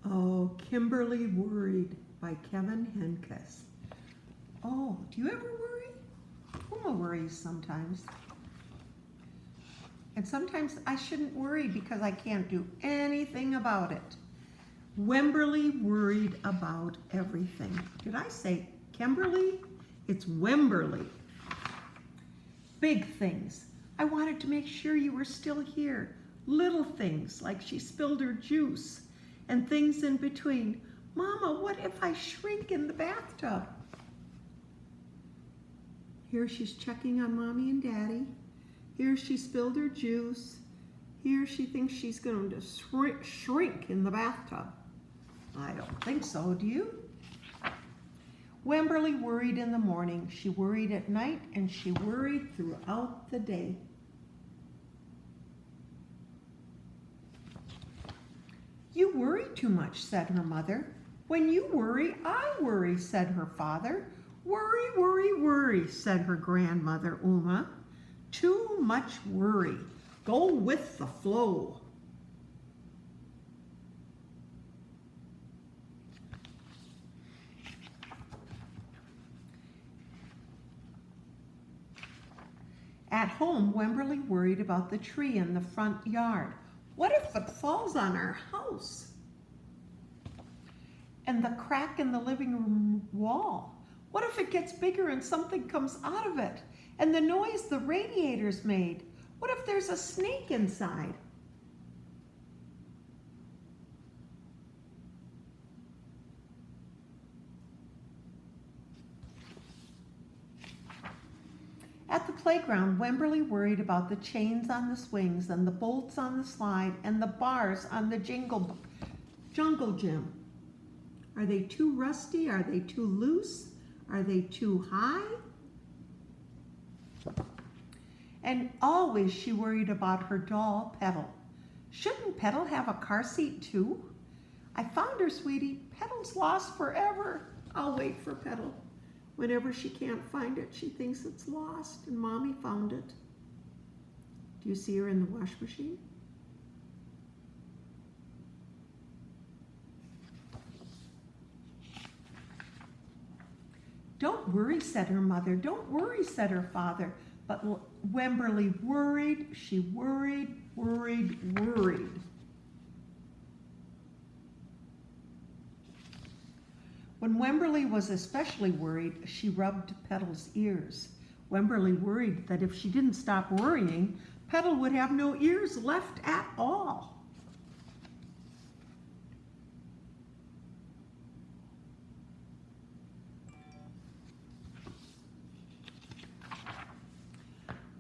Oh, Kimberly Worried by Kevin Henkes. Oh, do you ever worry? Uma worries sometimes. And sometimes I shouldn't worry because I can't do anything about it. Wemberly worried about everything. Did I say Kimberly? It's Wemberly. Big things. I wanted to make sure you were still here. Little things like she spilled her juice and things in between. Mama, what if I shrink in the bathtub? Here she's checking on Mommy and Daddy. Here she spilled her juice. Here she thinks she's going to shrink in the bathtub. I don't think so, do you? Wemberly worried in the morning, she worried at night, and she worried throughout the day. You worry too much, said her mother. When you worry, I worry, said her father. Worry, worry, worry, said her grandmother, Uma. Too much worry. Go with the flow. At home, Wemberly worried about the tree in the front yard. What if it falls on our house? And the crack in the living room wall. What if it gets bigger and something comes out of it? And the noise the radiator's made. What if there's a snake inside? At the playground, Wemberly worried about the chains on the swings and the bolts on the slide and the bars on the jungle gym. Are they too rusty? Are they too loose? Are they too high? And always she worried about her doll, Petal. Shouldn't Petal have a car seat too? I found her, sweetie. Petal's lost forever. I'll wait for Petal. Whenever she can't find it, she thinks it's lost, and Mommy found it. Do you see her in the wash machine? Don't worry, said her mother. Don't worry, said her father. But Wemberly worried, she worried, worried, worried. When Wemberly was especially worried, she rubbed Petal's ears. Wemberly worried that if she didn't stop worrying, Petal would have no ears left at all.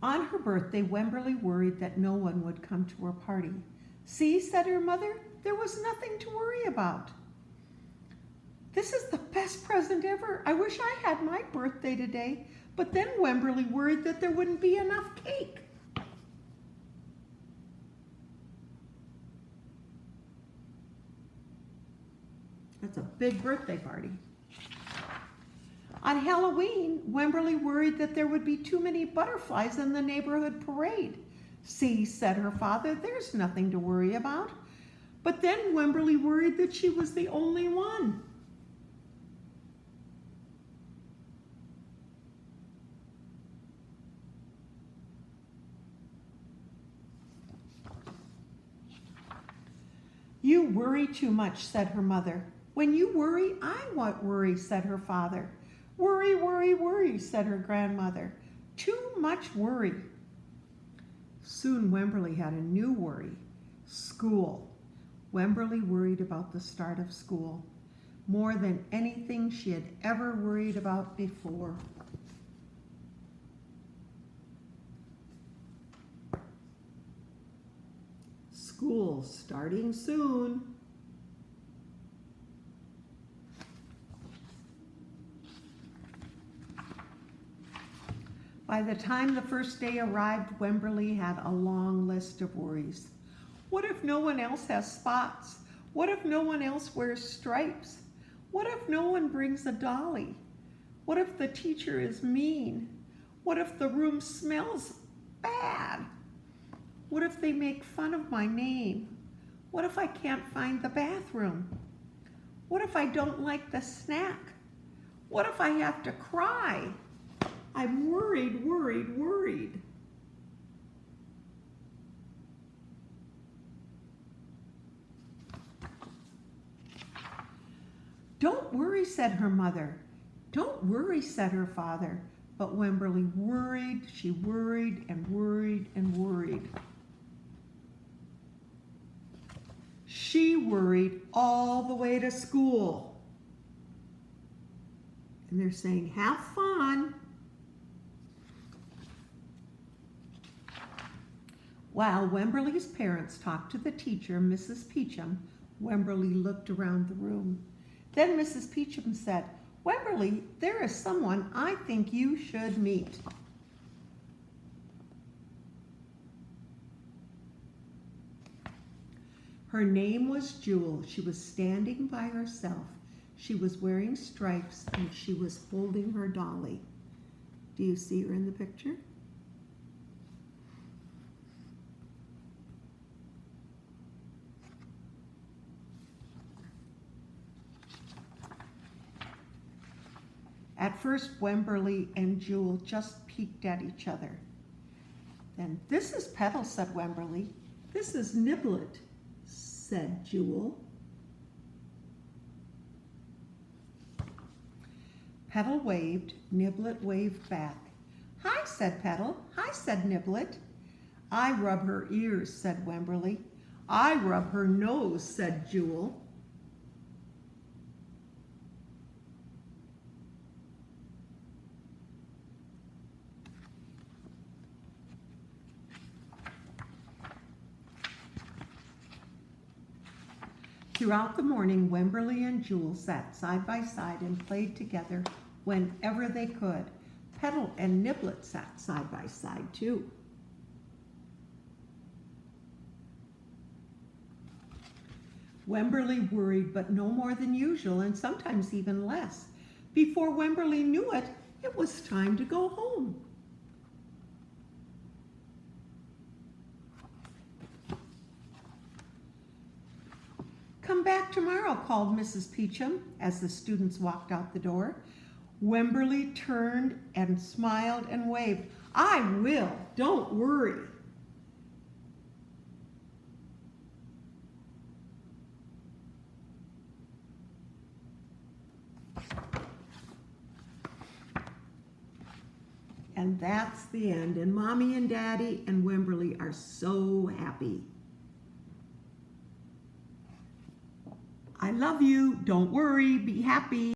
On her birthday, Wemberly worried that no one would come to her party. See, said her mother, there was nothing to worry about. This is the best present ever. I wish I had my birthday today. But then Wemberly worried that there wouldn't be enough cake. That's a big birthday party. On Halloween, Wemberly worried that there would be too many butterflies in the neighborhood parade. See, said her father, there's nothing to worry about. But then Wemberly worried that she was the only one. You worry too much, said her mother. When you worry, I won't worry, said her father. Worry, worry, worry, said her grandmother. Too much worry. Soon Wemberly had a new worry, school. Wemberly worried about the start of school, more than anything she had ever worried about before. School starting soon. By the time the first day arrived, Wemberly had a long list of worries. What if no one else has spots? What if no one else wears stripes? What if no one brings a dolly? What if the teacher is mean? What if the room smells bad? What if they make fun of my name? What if I can't find the bathroom? What if I don't like the snack? What if I have to cry? I'm worried, worried, worried. Don't worry, said her mother. Don't worry, said her father. But Wemberly worried, she worried and worried and worried. She worried all the way to school. And they're saying, have fun. While Wemberly's parents talked to the teacher, Mrs. Peachum, Wemberly looked around the room. Then Mrs. Peachum said, Wemberly, there is someone I think you should meet. Her name was Jewel. She was standing by herself. She was wearing stripes and she was holding her dolly. Do you see her in the picture? At first, Wemberly and Jewel just peeked at each other. Then, this is Petal, said Wemberly. This is Niblet, said Jewel. Petal waved, Niblet waved back. Hi, said Petal. Hi, said Niblet. I rub her ears, said Wemberly. I rub her nose, said Jewel. Throughout the morning, Wemberly and Jewel sat side by side and played together whenever they could. Petal and Niblet sat side by side too. Wemberly worried, but no more than usual, and sometimes even less. Before Wemberly knew it, it was time to go home. Come back tomorrow, called Mrs. Peachum as the students walked out the door. Wemberly turned and smiled and waved. I will, don't worry. And that's the end. And Mommy and Daddy and Wemberly are so happy. I love you. Don't worry. Be happy.